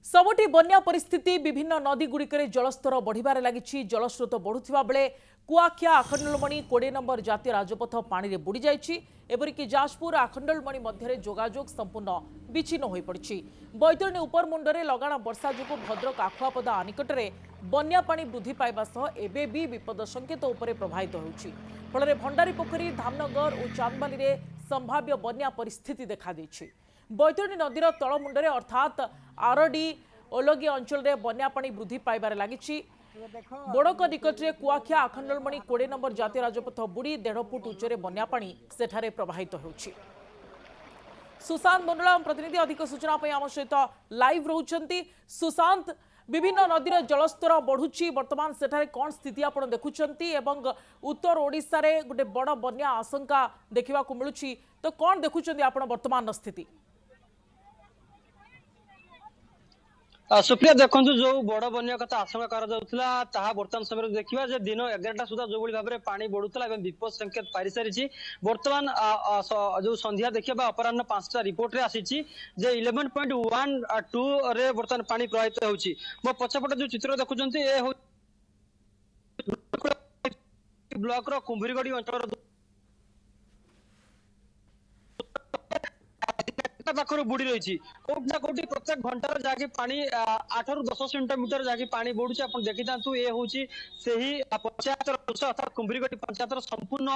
सबुठी बन्या परिस्थिति विभिन्न नदी गुड़िकर जलस्तर बढ़िबार लगी। जलस्रोत बढ़ुवा बेले कुआखिया आखंडलमणि 20 नंबर जातीय राजपथ पानी में बुड़ी जाइछि। एपरिक जाजपुर आखंडलमणि मध्य जोगाजोग संपूर्ण विच्छिन्न हो पड़ी। बैतरणी उपरमुंडे लगाण वर्षा जो भद्रक आखुआपदा आनिकटरे बन्या पानी वृद्धि पाइबा सह एबे भी विपद संकेत उपरे प्रभावित होउछि। फल भंडारी पोखरी धामनगर और चांदबाली में संभाव्य बन्या परिस्थिति देखा देछि। बैतरणी नदीर तलमुंडे अर्थात आरडी ओलगी अंचल में बन्या पानी वृद्धि पाइबार लगी। बोड़क निकट में कुआखिया आखंडलमणि 20 नंबर जातीय राजपथ बुड़ी 1.5 फुट उच्चरे बन्या पानी सेठारे प्रवाहित होउछि। सुशांत मंडला प्रतिनिधि अधिक सूचना आम सहित लाइव रोचंती। सुशांत, विभिन्न नदीर जलस्तर बढ़ुची, वर्तमान सेठारे कौन स्थिति आप देखुंती एवं उत्तर ओडिशा रे गोटे बड़ बन्या आशंका देखा मिलूँ, तो कौन देखुंती आप वर्तमान स्थिति? सुप्रिया, देखो जो बड़ बन्या कथा आशंका करा बर्तमान समय देखा दिन 11टा सुधा जो भाव में पानी बढ़ुला विपद संकेत पारि सारी। बर्तमान जो संध्या देखा अपराह 5टा रिपोर्ट रे आसी 11.12 रे बर्तमान पानी प्रवाहित होउछि। मो पछपटे जो चित्र देखुं ए ब्लॉक रो कुंभीरगढ़ी अंचल पाखर बुड़ी रही कौटना कौटी प्रत्येक घंटार जहाँकि पानी 8 ରୁ 10 सेंटीमीटर जहाँकि पानी बढ़ुचे। आप देखी था ये हूँ पंचायत अर्थात कुंभीरगढ़ी पंचायत संपूर्ण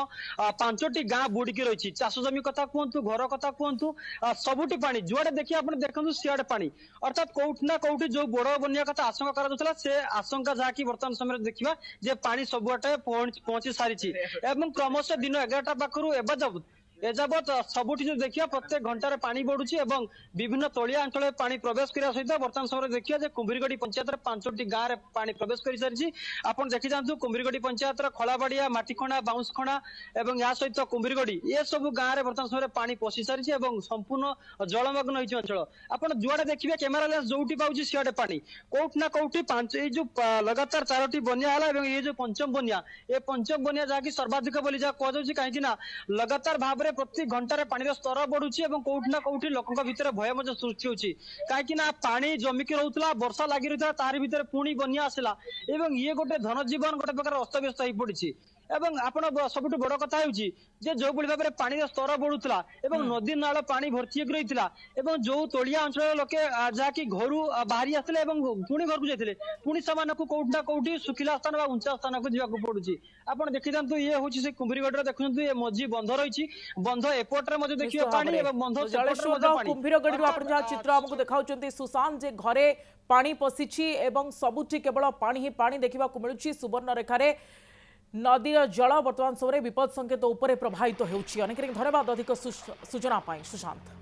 5टी गाँ बुड़की रही। चाष जमी कथा कहतु, घर कथा कहतु, सबुठी पानी जुआड़े देखिए आप देखते सियाड़े पानी। अर्थात कौटना कौटी जो बड़ बन्या कथा आशंका करा से आशंका जहाँकि वर्तमान समय देखा जे पानी सबुआटे पहुंची सारी। क्रमशः दिन 11टा पाखर एजावत सबुठी जो देखिए प्रत्येक घंटार पानी बढ़ुची एवं विभिन्न तलिया अंचल पानी प्रवेश करने सहित वर्तमान समय देखिए जे कुंभीरगढ़ी पंचायत 5टी गाँव में पानी प्रवेश कर सारी। आप देखी जातु कुंभीरगढ़ी पंचायत खलाबाड़िया, माटीखणा, बाउंसखणा एवं या सहित कुंभीरगढ़ी ये सब गाँव में वर्तमान समय पानी पशि सारी संपूर्ण जलमग्न होती अंचल। आप जुआड़े देखिए कैमेरा लेंस जोटी पाऊँ सियाड़े पानी कौटना कौटी जो लगातार 4टी बन्या है ये जो पंचम बन्या जहाँकि सर्वाधिक बोली जहाँ कहुच्छी कहीं लगातार भाव प्रति घंटार पानी स्तर बढ़ुची और कौटना कौटी लोकों भीतर भय सृष्टि होची। कहीं पानी जमिकी रोला वर्षा लगी रही तार भीतर पुणी बन्या आसला एवं ये गोटे धनजीवन गोटे प्रकार अस्तव्यस्त हो पड़ी। एवं आपण सबुठ बड़ कथा होची जे जो भाव में पानी स्तर बढ़ुला एवं नदी नाल पानी भर्ती हो रही है जो तलिया अंचल लोके जहाँकि घर बाहरी आसते पुणी घर को जाते पुणी से कौटना कौटी सुखिला स्थान उंचा स्थान को जावाक पड़ुची। आप देखी था ये हूँ कुंभीरगढ़ देखुं ये मझी बंध रही बंध एपटे देखिए पानी बंध कुंभीरगढ़ आप जहाँ चित्र आमको देखा सुशांत जे घरे पानी पशिछि एवं सबुठी केवल पानी ही पानी देखा मिलूँ। सुवर्णरेखारे नदीर जल वर्तमान समय विपद संकेत उपरे प्रभावित होउछि। अनेक धन्यवाद अधिक सूचना सुशांत।